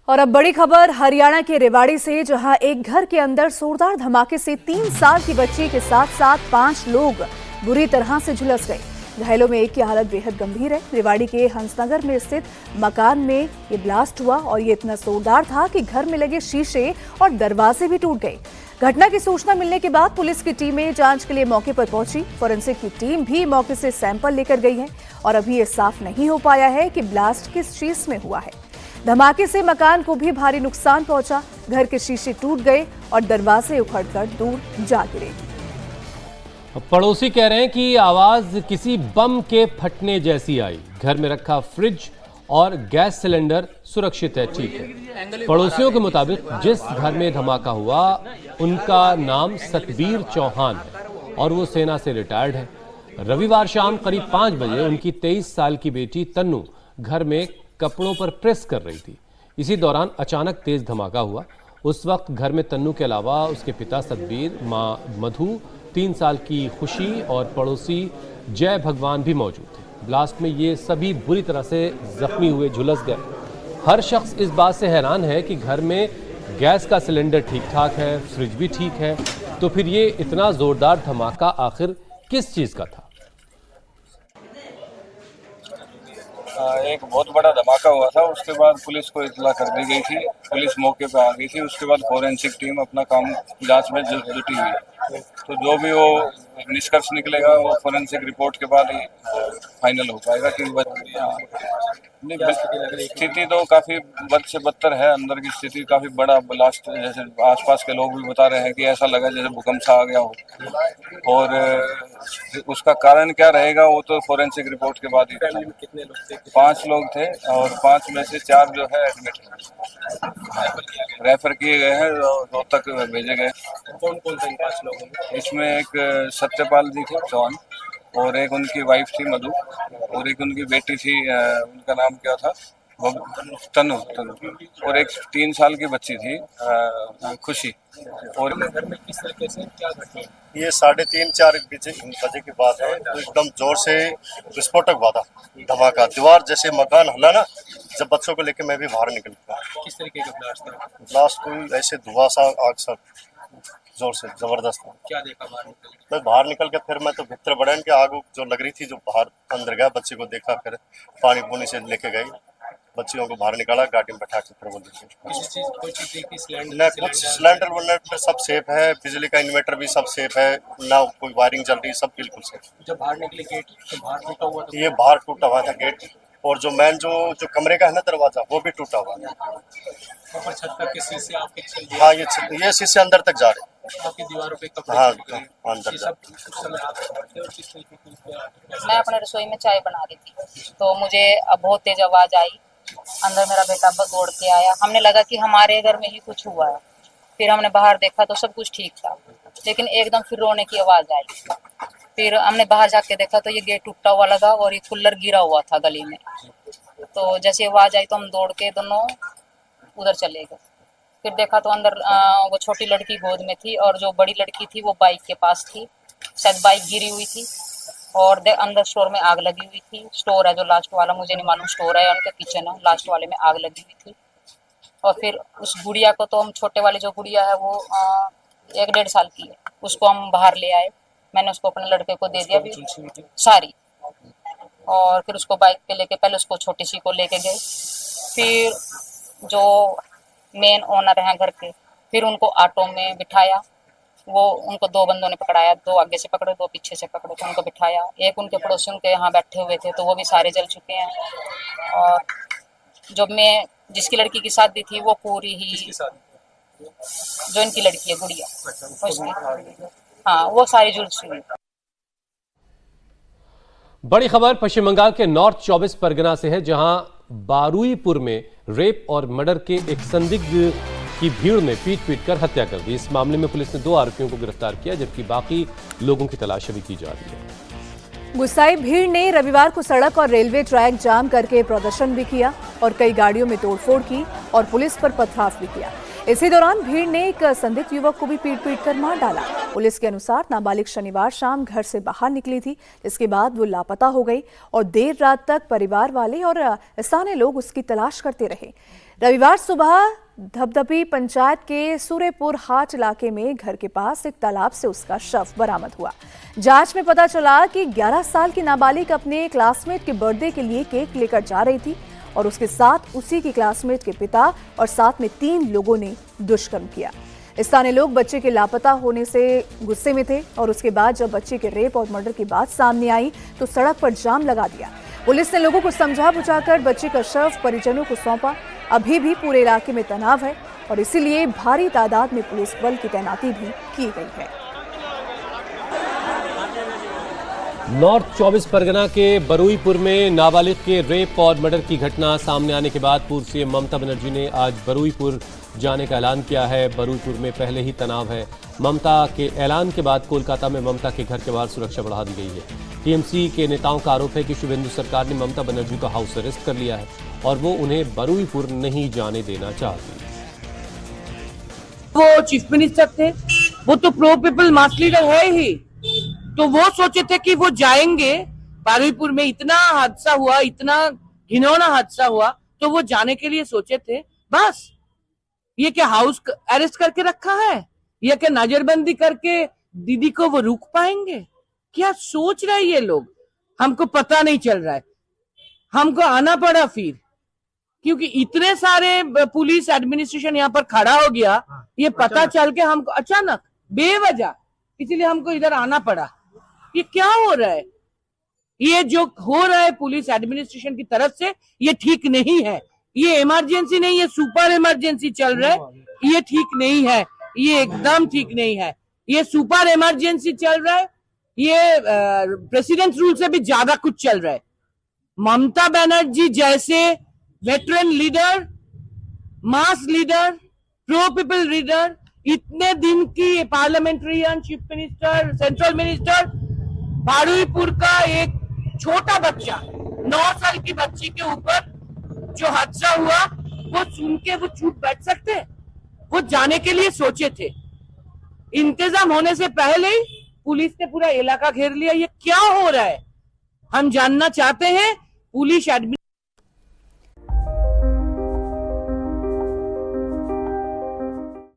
और अब बड़ी खबर हरियाणा के रेवाड़ी से, जहां एक घर के अंदर जोरदार धमाके से 3 साल की बच्ची के साथ साथ 5 लोग बुरी तरह से झुलस गए। घायलों में एक की हालत बेहद गंभीर है। रेवाड़ी के हंसनगर में स्थित मकान में ये ब्लास्ट हुआ और ये इतना जोरदार था कि घर में लगे शीशे और दरवाजे भी टूट गए। घटना की सूचना मिलने के बाद पुलिस की टीमें जांच के लिए मौके पर पहुंची। फोरेंसिक की टीम भी मौके से सैंपल लेकर गई है और अभी ये साफ नहीं हो पाया है कि ब्लास्ट किस चीज में हुआ है। धमाके से मकान को भी भारी नुकसान पहुंचा। घर के शीशे टूट गए और दरवाजे उखड़कर दूर जा गिरे। पड़ोसी कह रहे हैं कि आवाज किसी बम के फटने जैसी आई। घर में रखा फ्रिज और गैस सिलेंडर सुरक्षित है, ठीक है। पड़ोसियों के मुताबिक जिस घर में धमाका हुआ उनका नाम सतबीर चौहान है और वो सेना से रिटायर्ड है। रविवार शाम करीब 5 बजे उनकी 23 साल की बेटी तन्नू घर में कपड़ों पर प्रेस कर रही थी। इसी दौरान अचानक तेज धमाका हुआ। उस वक्त घर में तन्नू के अलावा उसके पिता सतबीर, मां मधु, 3 साल की खुशी और पड़ोसी जय भगवान भी मौजूद थे। ब्लास्ट में ये सभी बुरी तरह से जख्मी हुए, झुलस गए। हर शख्स इस बात से हैरान है कि घर में गैस का सिलेंडर ठीक ठाक है, फ्रिज भी ठीक है, तो फिर ये इतना जोरदार धमाका आखिर किस चीज का था? एक बहुत बड़ा धमाका हुआ था। उसके बाद पुलिस को इत्तला कर दी गई थी। पुलिस मौके पर आ गई थी। उसके बाद फोरेंसिक टीम अपना काम जांच में जुटी हुई है। तो जो भी वो निष्कर्ष निकलेगा वो फोरेंसिक रिपोर्ट के बाद ही फाइनल हो पाएगा कि स्थिति तो काफी बद से बदतर है। अंदर की स्थिति काफी बड़ा ब्लास्ट, जैसे आसपास के लोग भी बता रहे हैं कि ऐसा लगा जैसे भूकंप सा आ गया हो। और उसका कारण क्या रहेगा वो तो फोरेंसिक रिपोर्ट के बाद ही। कितने लोग थे? 5 लोग थे और 5 में से 4 जो है एडमिट रेफर किए गए हैं, रोहतक भेजे गए। कौन कौन थे इन 5 लोगों में? इसमें एक सत्यपाल जी थे चौहान, और एक उनकी वाइफ थी मधु, और एक उनकी बेटी थी, उनका नाम क्या था, तनु, और एक 3 साल की बच्ची थी खुशी। और घर में किस तरीके से क्या घटना? ये 3:30-4 बजे की बात है। तो एकदम जोर से विस्फोटक हुआ था, धमाका, दीवार जैसे मकान हला ना। जब बच्चों को लेके मैं भी बाहर निकल गया। किस तरीके का ब्लास्ट था? ब्लास्ट कोई ऐसे धुआं सा, आग सा, जोर से जबरदस्त था। क्या देखा बाहर निकल? मैं बाहर निकल के फिर मैं तो भीतर बढ़न के आग जो लग रही थी, जो बाहर अंदर गया, बच्चे को देखा, फिर पानी पूनी से लेके गए, बच्चियों को बाहर निकाला, गाड़ी में बैठा के फिर वो किसी चीज कोई चीज देखी? सिलेंडर, कुछ सिलेंडर वलेंडर सब सेफ है, बिजली का इन्वर्टर भी सब सेफ है ना, कोई वायरिंग चल रही, सब बिल्कुल सेफ। जब बाहर निकले गेट तो बाहर टूटा हुआ था? ये बाहर टूटा हुआ था गेट, और जो मेन जो कमरे का है ना दरवाजा, वो भी टूटा हुआ है। ऊपर छत का किस शीशे आपके चल गए? हाँ, ये शीशे अंदर तक जा रहे। आपकी दीवारों पे कपड़े? हाँ, अंदर अंदर जा। मैं अपने रसोई में चाय बना रही थी तो मुझे बहुत तेज आवाज आई। अंदर मेरा बेटा दौड़ के आया। हमने लगा कि हमारे घर में ही कुछ हुआ है। फिर हमने बाहर देखा तो सब कुछ ठीक था, लेकिन एकदम फिर रोने की आवाज आई। फिर हमने बाहर जाके देखा तो ये गेट टूटा हुआ लगा और ये कूलर गिरा हुआ था गली में। तो जैसे आवाज आई तो हम दौड़ के दोनों उधर चले गए। फिर देखा तो अंदर वो छोटी लड़की गोद में थी और जो बड़ी लड़की थी वो बाइक के पास थी। शायद बाइक गिरी हुई थी और अंदर स्टोर में आग लगी हुई थी। स्टोर है जो लास्ट वाला, मुझे नहीं मालूम स्टोर है उनका किचन है, लास्ट वाले में आग लगी हुई थी। और फिर उस गुड़िया को तो हम, छोटे वाली जो गुड़िया है वो 1-1.5 साल की है, उसको हम बाहर ले आए। मैंने उसको अपने लड़के को दे दिया भी सारी, और फिर उसको बाइक पे लेके, पहले उसको छोटी सी को लेके गए। फिर जो मेन ओनर हैं घर के, फिर उनको ऑटो में बिठाया। वो उनको 2 बंदों ने पकड़ाया, 2 आगे से पकड़े, 2 पीछे से पकड़े, तो उनको बिठाया। एक उनके पड़ोसियों के यहाँ बैठे हुए थे तो वो भी सारे जल चुके हैं। और जो मैं जिसकी लड़की की शादी थी वो पूरी ही, जो इनकी लड़की है गुड़िया, उसकी, हाँ, वो सारी जुल चुकी। बड़ी खबर पश्चिम बंगाल के नॉर्थ 24 परगना से है, जहां बारुईपुर में रेप और मर्डर के एक संदिग्ध की भीड़ ने पीट कर हत्या कर दी। इस मामले में पुलिस ने 2 आरोपियों को गिरफ्तार किया, जबकि बाकी लोगों की तलाश अभी की जा रही है। गुस्साई भीड़ ने रविवार को सड़क और रेलवे ट्रैक जाम करके प्रदर्शन भी किया और कई गाड़ियों में तोड़फोड़ की और पुलिस पर पथराव भी किया। इसी दौरान भीड़ ने एक संदिग्ध युवक को भी पीट कर मार डाला। पुलिस के अनुसार नाबालिग शनिवार शाम घर से बाहर निकली थी, जिसके बाद वो लापता हो गई और देर रात तक परिवार वाले और स्थानीय लोग उसकी तलाश करते रहे। रविवार सुबह धपधपी पंचायत के सूर्यपुर हाट इलाके में घर के पास एक तालाब से उसका शव बरामद हुआ। जांच में पता चला कि 11 साल की नाबालिग अपने क्लासमेट के बर्थडे के लिए केक लेकर जा रही थी और उसके साथ उसी की क्लासमेट के पिता और साथ में 3 लोगों ने दुष्कर्म किया। स्थानीय लोग बच्चे के लापता होने से गुस्से में थे और उसके बाद जब बच्चे के रेप और मर्डर की बात सामने आई तो सड़क पर जाम लगा दिया। पुलिस ने लोगों को समझा बुझाकर बच्चे का शव परिजनों को सौंपा। अभी भी पूरे इलाके में तनाव है और इसीलिए भारी तादाद में पुलिस बल की तैनाती भी की गई है। नॉर्थ 24 परगना के बरुईपुर में नाबालिग के रेप और मर्डर की घटना सामने आने के बाद पूर्व सीएम ममता बनर्जी ने आज बरुईपुर जाने का ऐलान किया है। बरुईपुर में पहले ही तनाव है। ममता के ऐलान के बाद कोलकाता में ममता के घर के बाहर सुरक्षा बढ़ा दी गई है। टीएमसी के नेताओं का आरोप है कि शुभेंदु सरकार ने ममता बनर्जी को हाउस अरेस्ट कर लिया है और वो उन्हें बरुईपुर नहीं जाने देना चाहती। वो चीफ मिनिस्टर थे, वो तो प्रो पीपल मास लीडर है ही, तो वो सोचे थे कि वो जाएंगे। बरुईपुर में इतना हादसा हुआ, इतना घिनौना हादसा हुआ, तो वो जाने के लिए सोचे थे। बस ये क्या हाउस अरेस्ट करके रखा है, ये क्या नजरबंदी करके दीदी को वो रोक पाएंगे? क्या सोच रहे ये लोग, हमको पता नहीं चल रहा है। हमको आना पड़ा फिर, क्योंकि इतने सारे पुलिस एडमिनिस्ट्रेशन यहाँ पर खड़ा हो गया, ये पता चल के हमको अचानक बेवजह, इसीलिए हमको इधर आना पड़ा। ये क्या हो रहा है? ये जो हो रहा है पुलिस एडमिनिस्ट्रेशन की तरफ से, ये ठीक नहीं है। ये इमरजेंसी नहीं, ये सुपर इमरजेंसी चल रहा है। ये ठीक नहीं है, ये एकदम ठीक नहीं है। ये सुपर इमरजेंसी चल रहा है, ये प्रेसिडेंट रूल से भी ज्यादा कुछ चल रहा है। ममता बनर्जी जैसे वेटरन लीडर, मास लीडर, प्रो पीपल लीडर, इतने दिन की parliamentarian, chief minister, central minister, Baruipur का एक छोटा बच्चा, 9 साल की बच्ची के ऊपर जो हादसा हुआ, वो सुन के वो चुप बैठ सकते? वो जाने के लिए सोचे थे। इंतजाम होने से पहले ही पुलिस ने पूरा इलाका घेर लिया। ये क्या हो रहा है? हम जानना चाहते हैं। पुलिस